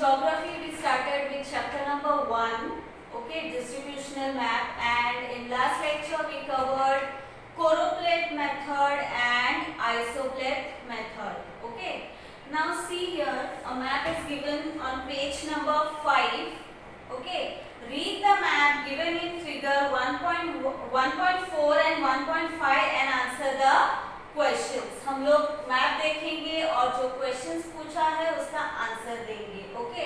geography we started with chapter number 1, okay, distributional map, and in last lecture we covered choropleth method and isopleth method. Okay, now see here a map is given on page number 5. Okay, read the map given in figure 1.4 and 1.5 and answer the questions. हम लोग map देखेंगे और जो questions पूछा है उसका answer देंगे. Okay,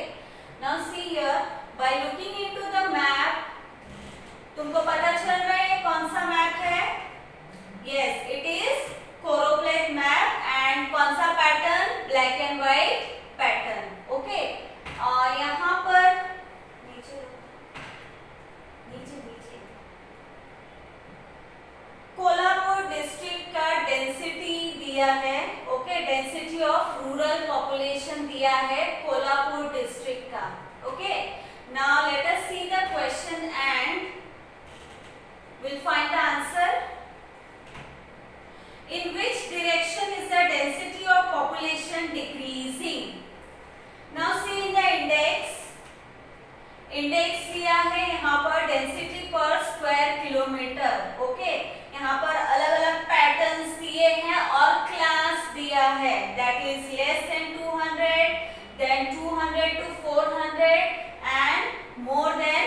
now see here, by looking into the map तुमको पता चल रहा है कौन सा मैप है? Yes, it is choropleth map. And कौन सा pattern? Black and white pattern. Okay, यहाँ पर नीचे नीचे नीचे कोल्हापुर डिस्ट्रिक्ट का डेंसिटी दिया है. Okay, density of rural population दिया है कोल्हापुर डिस्ट्रिक्ट का. Okay, now let us see the question and will find the answer. In which direction is the density of population decreasing? Now see in the index. Index दिया है यहाँ पर density पर square kilometre. Okay, यहाँ पर अलग अलग patterns दिए हैं और क्लास दिया है, that is less than 200, then 200 to 400 and more than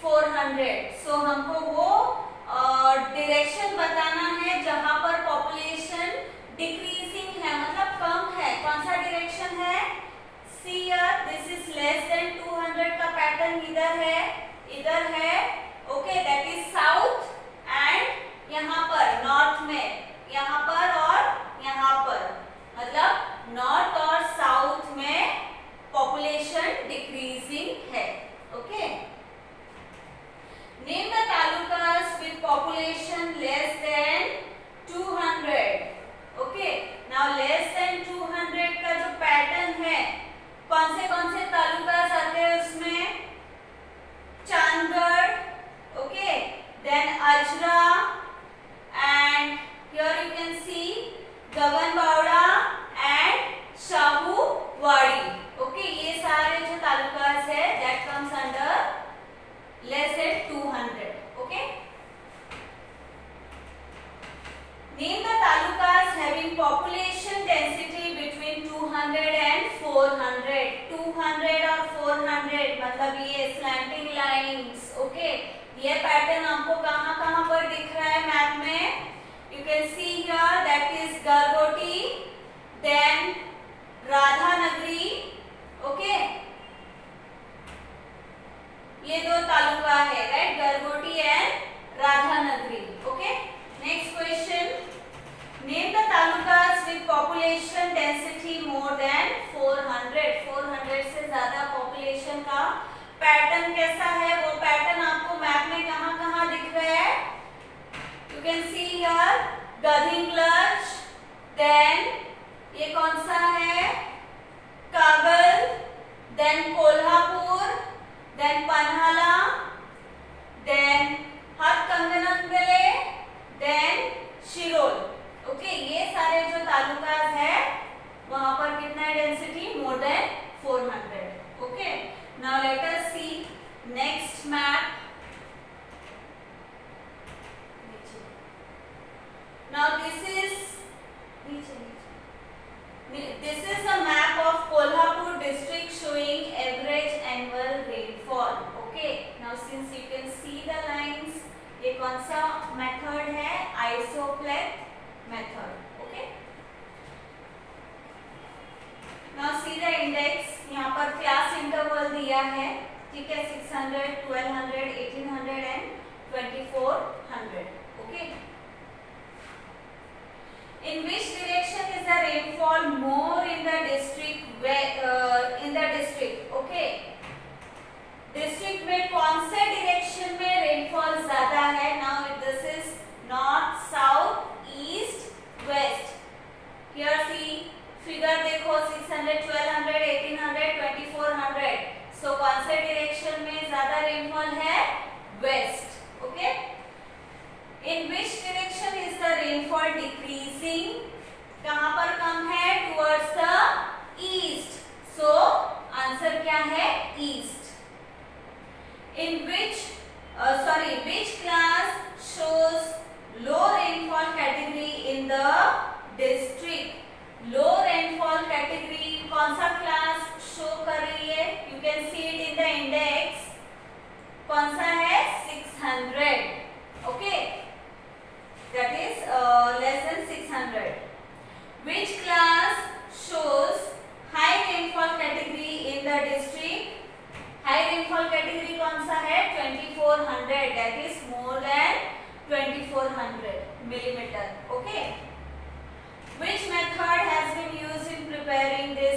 400. So हमको वो डायरेक्शन बताना है जहां पर पॉपुलेशन डिक्रीजिंग है, मतलब कम है. कौन सा डायरेक्शन है? See here, this is less than 200 का पैटर्न इधर है, इधर है. Okay, that is south and यहाँ पर नॉर्थ में, यहाँ पर और यहाँ पर, मतलब नॉर्थ और साउथ में पॉपुलेशन डिक्रीजिंग है. Okay, name the talukas with population less than 200. Okay, now less than 200 का जो पैटर्न है, कौन से तालुकास आते हैं उसमें? Chandgad, okay, then Ajara, and here you can see Gaganbawada and Shahuwadi. okay, ये सारे जो तालुकास है that comes under less than 200. okay, name the talukas having population density between 200 and 400. 200 और 400 मतलब ये slanting lines. okay, ये पैटर्न आपको कहाँ पर दिख रहा है मैप में? You can see here, that is Gargoti, then Radhanagari. Okay, ये दो तालुका है, right, Gargoti and Radhanagari. Okay, next question, name the talukas with population density more than 400. 400 से ज्यादा पॉपुलेशन का पैटर्न कैसा है? वो पैटर्न आपको मैप में कहाँ दिख रहा है? You can see here Gadhinglaj, then ये कौन सा है? Kagal, then Kolhapur, then Panhala, then Hatkanangale, then Shirol. Okay, ये सारे जो तालुकास है वहां पर कितना है density? More than 400. Okay, now let us see next map. Now this is a map of Kolhapur district showing average annual rainfall. Okay, now since you can see the lines, ये कौन सा मेथड है? isopleth method. okay, now see the index. यहाँ पर class interval दिया है, ठीक है, 600, 1200, 1800 and 2400. Okay, in which direction is the rainfall more in the district? Okay, district में कौन से डायरेक्शन में रेनफॉल ज्यादा है? Now this is north, south, east, west. Here see figure देखो, 600, 1200, 1800, 2400. सो कौन से डायरेक्शन में ज्यादा रेनफॉल है? West. Okay, in which direction is the rainfall decreasing? कहां पर कम है? Towards the east. So answer क्या है?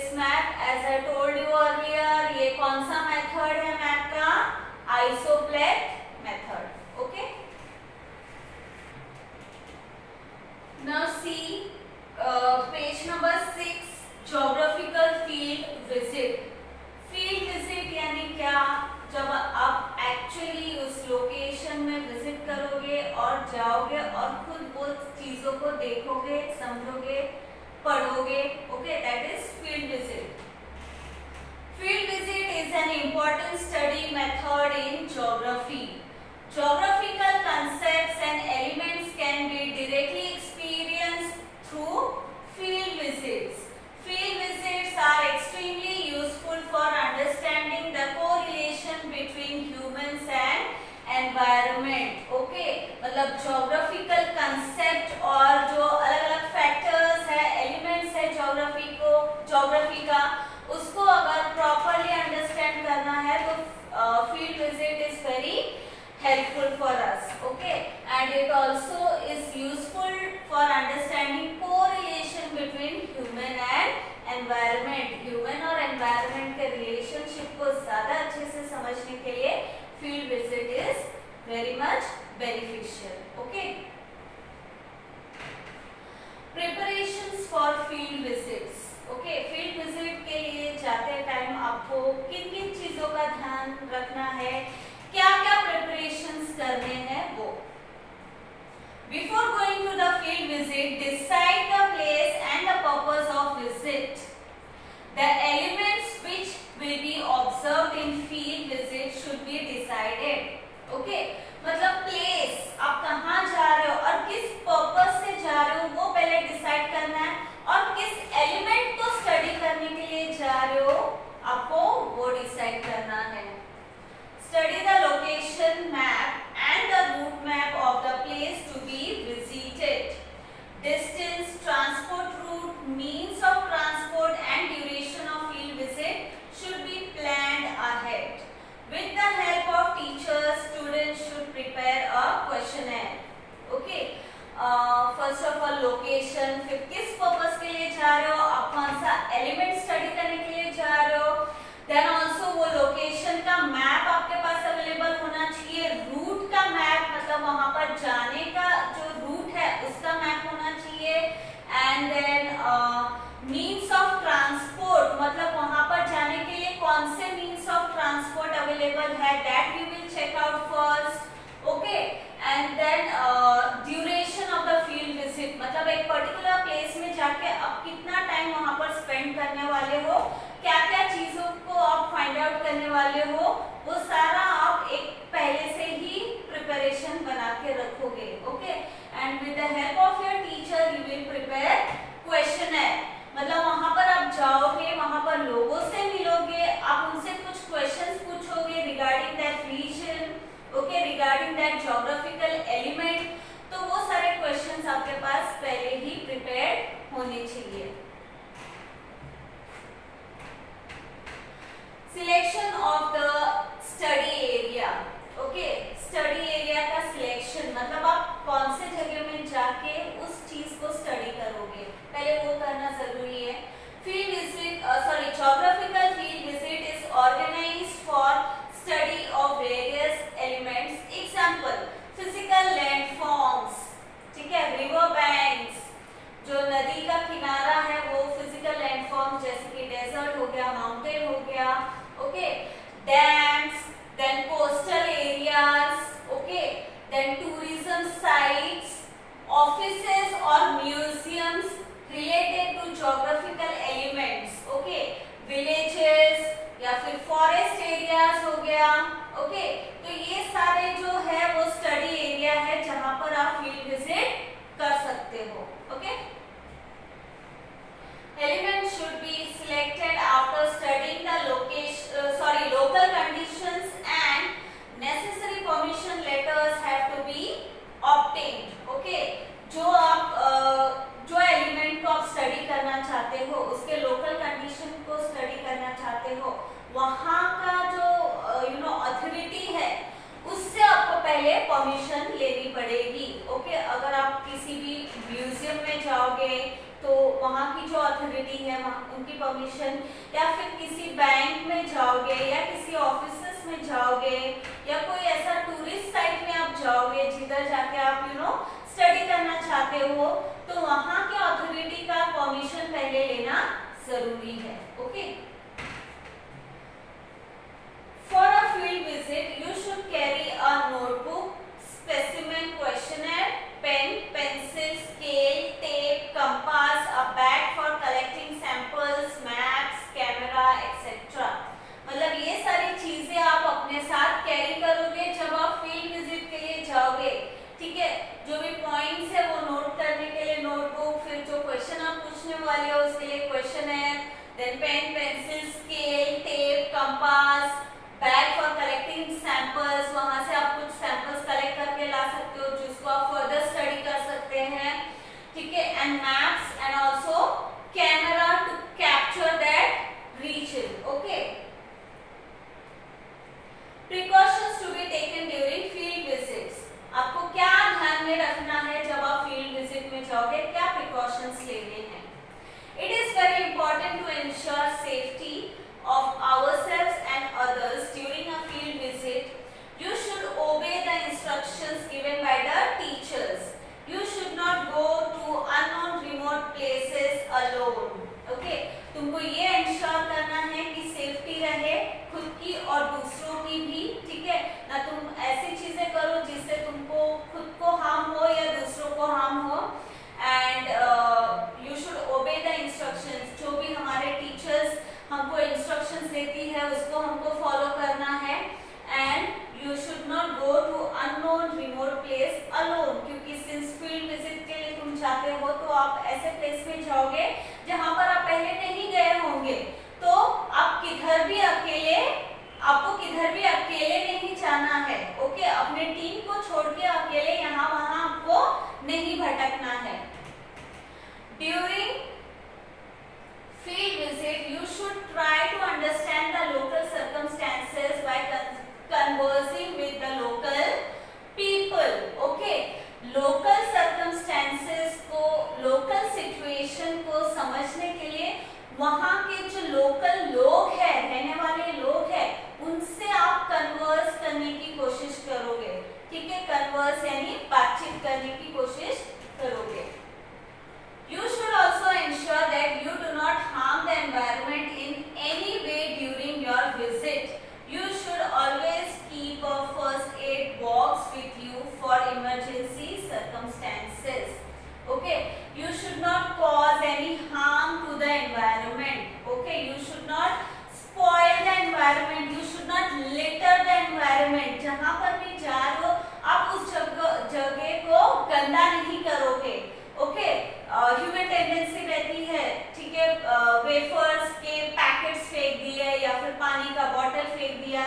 This map as I told you earlier, ये कौन सा मेथड है मैप का? Isopleth method. Okay, now see page number 6, geographical field visit. Field visit यानी क्या? जब आप एक्चुअली उस लोकेशन में विजिट करोगे और जाओगे और खुद वो चीजों को देखोगे, समझोगे, पढ़ोगे। Okay, that is field visit. Field visit is an important study method in geography. Geographical concepts and elements can be directly experienced through field visits. Field visits are extremely useful for understanding the correlation between humans and environment. Okay, मतलब geographical concept और जो अलग-अलग factors है, elements है geography का, उसको अगर properly understand करना है तो field visit is very helpful for us. Okay, and it also is useful for understanding correlation between human and environment. Human और environment के relationship को ज़्यादा अच्छे से समझने के लिए field visit is very much beneficial. Okay, preparations for field visits. Okay, field visit के लिए जाते टाइम आपको किन-किन चीज़ों का ध्यान रखना है, क्या-क्या preparations करने हैं वो। Before going to the field visit, decide the place and the purpose of visit. The elements which will be observed in field visit should be decided. Okay, मतलब place, आप कहाँ जा रहे हो और किस purpose से जा रहे हो वो पहले decide करना है, और किस element को study करने के लिए जा रहे हो आपको वो decide करना है। Study the location map and the route map of the place to be visited. Distance, transport route, means of transport and duration of field visit should be planned ahead. With the help of teachers, students should prepare a questionnaire. Okay. First of all location, फिर किस purpose के लिए जा रहे हो, आप कौन सा element study करने के लिए जा रहे हो, देन ऑल्सो वो लोकेशन का मैप आपके पास अवेलेबल होना चाहिए, रूट का मैप मतलब वहां पर जाने का जो रूट है उसका मैप होना चाहिए, and then means of transport मतलब वहां पर जाने के लिए कौन से मीन्स ऑफ ट्रांसपोर्ट अवेलेबल है, that we will check out first. Okay, and then duration of the field visit मतलब एक पर्टिकुलर प्लेस में जाके आप कितना टाइम वहां पर स्पेंड करने वाले हो, क्या क्या चीजों को आप फाइंड आउट करने वाले हो, वो सारा आप एक पहले से ही प्रिपरेशन बना के रखोगे। Okay, and with the help of your teacher you will prepare questionnaire मतलब वहां पर आप जाओगे, वहां पर लोगों से मिलोगे, आप उनसे कुछ क्वेश्चंस पूछोगे regarding that region, okay, regarding that geographical element, तो वो सारे क्वेश्चंस आपके पास पहले ही प्रिपेयर्ड होने चाहिए। Selection of the study area. Okay, study area का सिलेक्शन मतलब आप कौन से जगह में जाके उस चीज को स्टडी करोगे, पहले वो करना जरूरी है। Field visit geographical field visit is organized for study of various elements. Example physical landforms, ठीक है, रिवर बैंक्स, जो नदी का किनारा है वो फिजिकल लैंडफॉर्म जैसे कि डेजर्ट हो गया, माउंटेन हो गया, okay, dams, then coastal areas, okay, then tourism sites, offices और museums related to geographical elements, okay, villages या फिर फॉरेस्ट एरियाज हो गया। ओके, तो ये सारे जो है वो स्टडी एरिया है जहां पर आप फील्ड विजिट कर सकते हो। Okay, element should be selected after studying the local conditions and necessary permission letters have to be obtained. Okay, जो एलिमेंट को आप स्टडी करना चाहते हो उसके लोकल कंडीशन को स्टडी करना चाहते हो, वहां का जो अथॉरिटी है उससे आपको पहले परमिशन लेनी पड़ेगी। ओके, अगर आप किसी भी म्यूजियम में जाओगे तो वहां की जो अथॉरिटी या फिर किसी बैंक में जाओगे या किसी ऑफिस में जाओगे या कोई ऐसा टूरिस्ट साइट में आप जाओगे जिधर जाके आप स्टडी करना चाहते हो, तो वहां के अथॉरिटी का परमिशन पहले लेना जरूरी है। Okay, for a field visit you should carry a notebook, specimen, questionnaire, pen, pencil, scale, tape, compass, a bag for collecting samples, maps, camera, etc. मतलब ये सारी चीजें आप अपने साथ कैरी करोगे जब आप फील्ड विजिट के लिए जाओगे। ठीक है, जो भी पॉइंट्स है वो नोट करने के लिए नोटबुक, फिर जो क्वेश्चन आप पूछने वाले हो उसके लिए questionnaire, then pen, pencil, scale, tape, compass, bag for collecting samples, वहां से आप कुछ सैंपल्स कलेक्ट करके ला सकते हो जिसको आप फर्दर स्टडी कर सकते हैं। ठीक है, and maps and also camera to capture that region. Okay, precautions to be taken during field visits, आपको क्या ध्यान में रखना है जब आप फील्ड विजिट में जाओगे, क्या प्रिकॉशंस लेने हैं। It is very important to ensure safety of ourselves and others during a field visit. You should obey the instructions given by the teachers. You should not go to unknown remote places alone. Okay, तुमको ये ensure करना है कि safety रहे खुद की और दूसरों की भी। ठीक है ना, तुम ऐसी चीजें करो जिससे तुमको खुद को हार्म हो या दूसरों को हार्म हो। And you should obey the instructions, जो भी हमारे टीचर्स हमको इंस्ट्रक्शंस देती है उसको हमको फॉलो करना है। And you should not go to unknown remote place alone, क्योंकि सिंस फील्ड विजिट के लिए तुम जाते हो तो आप ऐसे प्लेस में जाओगे जहां पर आप पहले नहीं गए होंगे, तो आप किधर भी अकेले, आपको किधर भी अकेले नहीं जाना है। ओके, अपने टीम को छोड़ के अकेले यहाँ वहां आपको नहीं भटकना है। During field visit you should try to understand the local circumstances by conversing with the local people. Okay, local circumstances को, local situation को समझने के लिए वहाँ के जो लोकल लोग हैं, रहने वाले लोग हैं, उनसे आप कन्वर्स करने की कोशिश करोगे। ठीक है, कन्वर्स यानी बातचीत करने की कोशिश करोगे। You should also ensure that you do not harm the environment in any way during your visit. You should always keep a first aid box with you for emergency circumstances. Okay, you should not cause any harm to the environment. Okay, you should not spoil the environment. You should not litter the environment. जहाँ पर भी जा रहे हो आप उस जगह को गंदा नहीं करोगे। ओके, ह्यूमन टेंडेंसी रहती है, ठीक है, वेफर्स के पैकेट्स फेंक दिए या फिर पानी का बॉटल फेंक दिया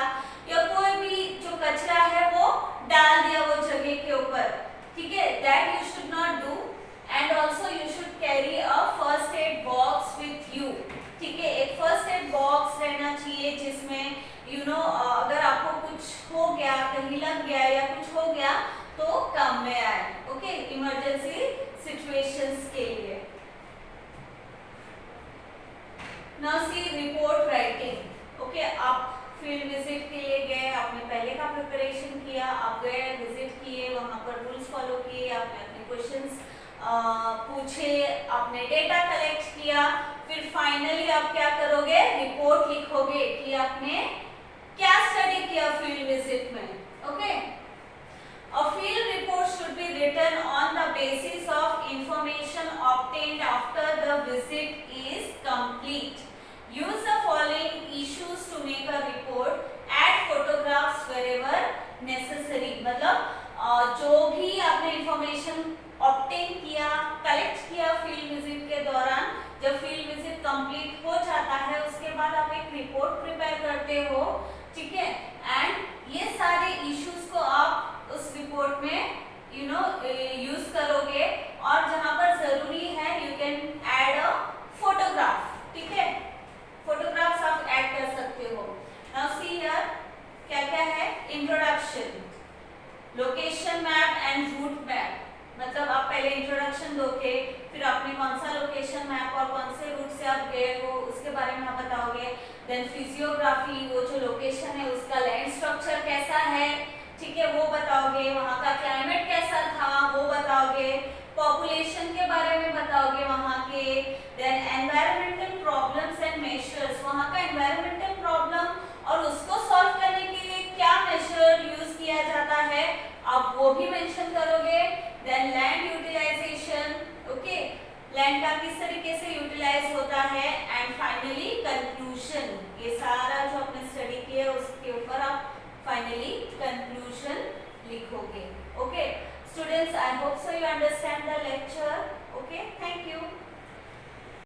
या कोई भी जो कचरा है वो डाल दिया वो जगह के ऊपर। ठीक है, that you should not do. And also you should carry a first aid box with you. ठीक है, एक फर्स्ट एड बॉक्स रहना चाहिए जिसमें अगर आपको कुछ हो गया, कहीं लग गया या कुछ हो गया तो काम में आए। ओके, इमरजेंसी सिचुएशंस के लिए। Now see report writing. Okay, आप फील्ड विजिट के लिए गए, आपने पहले का प्रिपरेशन किया, आप गए, विजिट किए, वहां पर रूल्स फॉलो किए, आपने अपने क्वेश्चंस पूछे, आपने डेटा कलेक्ट किया, फिर फाइनली आप क्या करोगे, रिपोर्ट लिखोगे कि आपने क्या स्टडी किया फील्ड विजिट में। Okay, a field report should be written on the basis of information obtained after the visit is complete. Use the following issues to make a report. Add photographs wherever necessary. मतलब जो भी आपने information obtain किया, collect किया field visit के दौरान, जब field visit complete हो जाता है उसके बाद आप एक रिपोर्ट प्रिपेयर करते हो। ठीक है, एंड ये सारे इश्यूज को आप उस रिपोर्ट में यूज करोगे और जहां पर जरूरी है you can add a photograph. ठीक है, फोटोग्राफ्स आप ऐड कर सकते हो। नाउ सी हियर क्या क्या है, introduction, location map and route map. मतलब आप पहले इंट्रोडक्शन दोगे, फिर आपने कौन सा लोकेशन मैप और कौन से रूट से आप गए हो उसके बारे में आप देन फिजियोग्राफी, वो जो लोकेशन है उसका लैंड स्ट्रक्चर कैसा है, ठीक है, वो बताओगे, वहाँ का क्लाइमेट कैसा था वो बताओगे, पॉपुलेशन के बारे में बताओगे वहाँ के, then environmental problems and measures, वहाँ का एनवायरमेंटल प्रॉब्लम और उसको सॉल्व करने के लिए क्या मेजर यूज किया जाता है आप वो भी मेंशन करोगे, then land utilization, okay, land का किस तरीके से यूटिलाइज होता है, एंड फाइनली कंक्लूजन, ये सारा जो आपने स्टडी किया उसके ऊपर आप फाइनली कंक्लूजन लिखोगे। Okay students, I hope so you understand the lecture.